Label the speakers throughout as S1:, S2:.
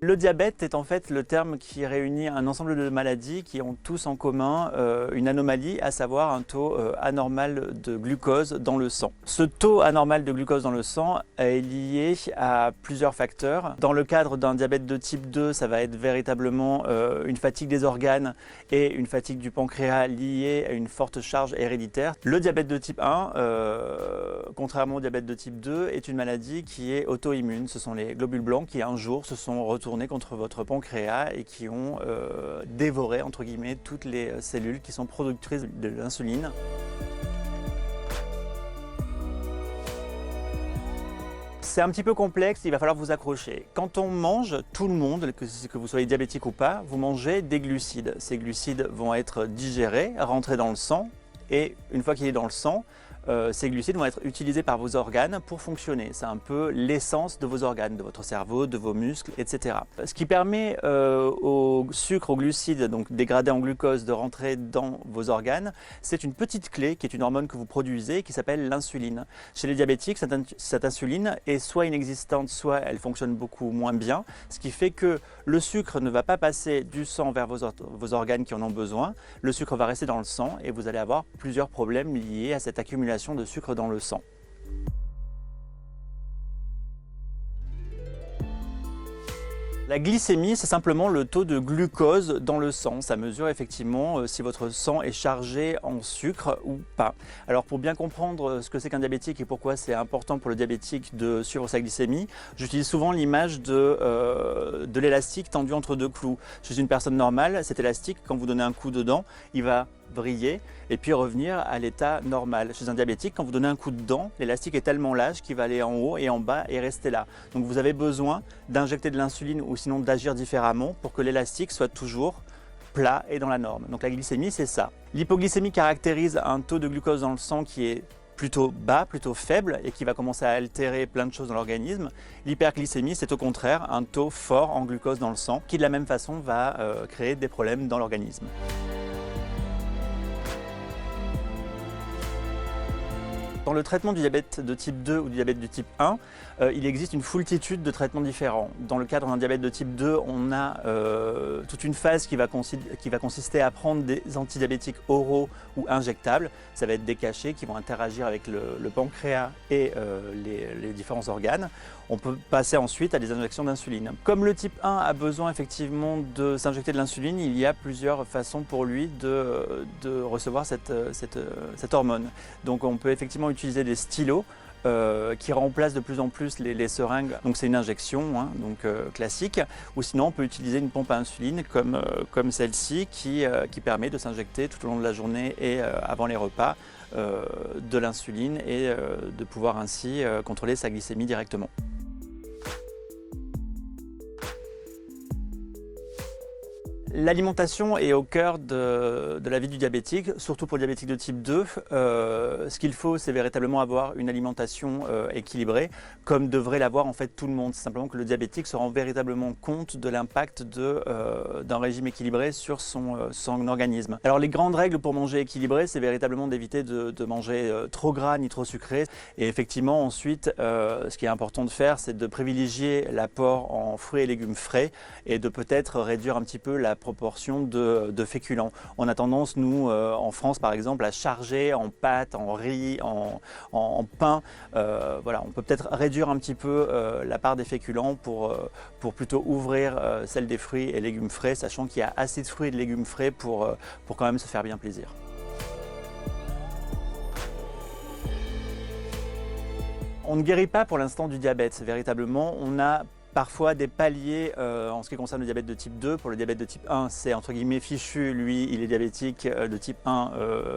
S1: Le diabète est en fait le terme qui réunit un ensemble de maladies qui ont tous en commun une anomalie, à savoir un taux anormal de glucose dans le sang. Ce taux anormal de glucose dans le sang est lié à plusieurs facteurs. Dans le cadre d'un diabète de type 2, ça va être véritablement une fatigue des organes et une fatigue du pancréas liée à une forte charge héréditaire. Le diabète de type 1, contrairement au diabète de type 2, est une maladie qui est auto-immune. Ce sont les globules blancs qui un jour se sont retournés contre votre pancréas et qui ont dévoré entre guillemets toutes les cellules qui sont productrices de l'insuline. C'est un petit peu complexe, il va falloir vous accrocher. Quand on mange, tout le monde, que vous soyez diabétique ou pas, vous mangez des glucides. Ces glucides vont être digérés, rentrer dans le sang et une fois qu'il est dans le sang, ces glucides vont être utilisés par vos organes pour fonctionner. C'est un peu l'essence de vos organes, de votre cerveau, de vos muscles, etc. Ce qui permet au sucre, aux glucides, donc dégradés en glucose, de rentrer dans vos organes, c'est une petite clé qui est une hormone que vous produisez qui s'appelle l'insuline. Chez les diabétiques, cette insuline est soit inexistante, soit elle fonctionne beaucoup moins bien, ce qui fait que le sucre ne va pas passer du sang vers vos organes qui en ont besoin. Le sucre va rester dans le sang et vous allez avoir plusieurs problèmes liés à cette accumulation de sucre dans le sang. La glycémie, c'est simplement le taux de glucose dans le sang. Ça mesure effectivement si votre sang est chargé en sucre ou pas. Alors pour bien comprendre ce que c'est qu'un diabétique et pourquoi c'est important pour le diabétique de suivre sa glycémie, j'utilise souvent l'image de l'élastique tendu entre deux clous. Chez une personne normale, cet élastique, quand vous donnez un coup dedans, il va briller et puis revenir à l'état normal. Chez un diabétique, quand vous donnez un coup de dent, l'élastique est tellement lâche qu'il va aller en haut et en bas et rester là. Donc vous avez besoin d'injecter de l'insuline ou sinon d'agir différemment pour que l'élastique soit toujours plat et dans la norme. Donc la glycémie, c'est ça. L'hypoglycémie caractérise un taux de glucose dans le sang qui est plutôt bas, plutôt faible et qui va commencer à altérer plein de choses dans l'organisme. L'hyperglycémie, c'est au contraire un taux fort en glucose dans le sang qui de la même façon va créer des problèmes dans l'organisme. Dans le traitement du diabète de type 2 ou du diabète de type 1, il existe une foultitude de traitements différents. Dans le cadre d'un diabète de type 2, on a toute une phase qui va consister à prendre des antidiabétiques oraux ou injectables. Ça va être des cachets qui vont interagir avec le pancréas et les différents organes. On peut passer ensuite à des injections d'insuline. Comme le type 1 a besoin effectivement de s'injecter de l'insuline, il y a plusieurs façons pour lui de recevoir cette hormone. Donc on peut effectivement utiliser des stylos qui remplacent de plus en plus les seringues. Donc c'est une injection classique. Ou sinon on peut utiliser une pompe à insuline comme celle-ci qui permet de s'injecter tout au long de la journée et avant les repas de l'insuline et de pouvoir ainsi contrôler sa glycémie directement. L'alimentation est au cœur de la vie du diabétique, surtout pour le diabétique de type 2. Ce qu'il faut, c'est véritablement avoir une alimentation équilibrée, comme devrait l'avoir en fait tout le monde. C'est simplement que le diabétique se rend véritablement compte de l'impact d'un régime équilibré sur son organisme. Alors les grandes règles pour manger équilibré, c'est véritablement d'éviter de manger trop gras ni trop sucré. Et effectivement, ensuite, ce qui est important de faire, c'est de privilégier l'apport en fruits et légumes frais et de peut-être réduire un petit peu la proportion de féculents. On a tendance, nous, en France par exemple, à charger en pâtes, en riz, en pain. Voilà, on peut peut-être réduire un petit peu la part des féculents pour plutôt ouvrir celle des fruits et légumes frais, sachant qu'il y a assez de fruits et de légumes frais pour quand même se faire bien plaisir. On ne guérit pas pour l'instant du diabète, véritablement. On a parfois des paliers en ce qui concerne le diabète de type 2. Pour le diabète de type 1, c'est entre guillemets fichu. Lui, il est diabétique de type 1,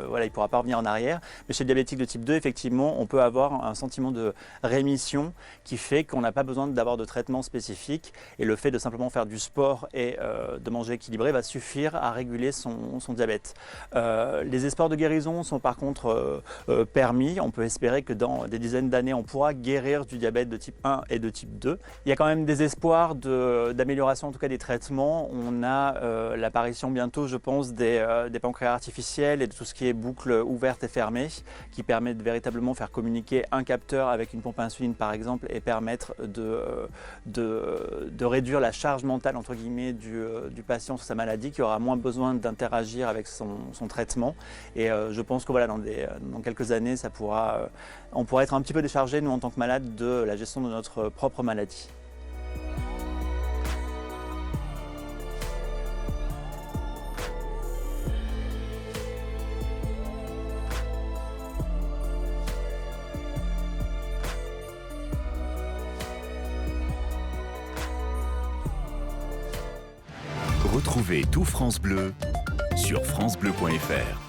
S1: voilà, il ne pourra pas revenir en arrière. Mais chez le diabétique de type 2, effectivement, on peut avoir un sentiment de rémission qui fait qu'on n'a pas besoin d'avoir de traitement spécifique. Et le fait de simplement faire du sport et de manger équilibré va suffire à réguler son diabète. Les espoirs de guérison sont par contre permis. On peut espérer que dans des dizaines d'années, on pourra guérir du diabète de type 1 et de type 2. Il y a quand même des espoirs d'amélioration en tout cas des traitements. On a l'apparition bientôt, je pense, des pancréas artificiels et de tout ce qui est boucle ouverte et fermée, qui permet de véritablement faire communiquer un capteur avec une pompe à insuline par exemple et permettre de réduire la charge mentale entre guillemets du patient sur sa maladie, qui aura moins besoin d'interagir avec son traitement. Et je pense que voilà, dans quelques années, on pourra être un petit peu déchargé, nous en tant que malades, de la gestion de notre propre maladie.
S2: Retrouvez tout France Bleu sur francebleu.fr.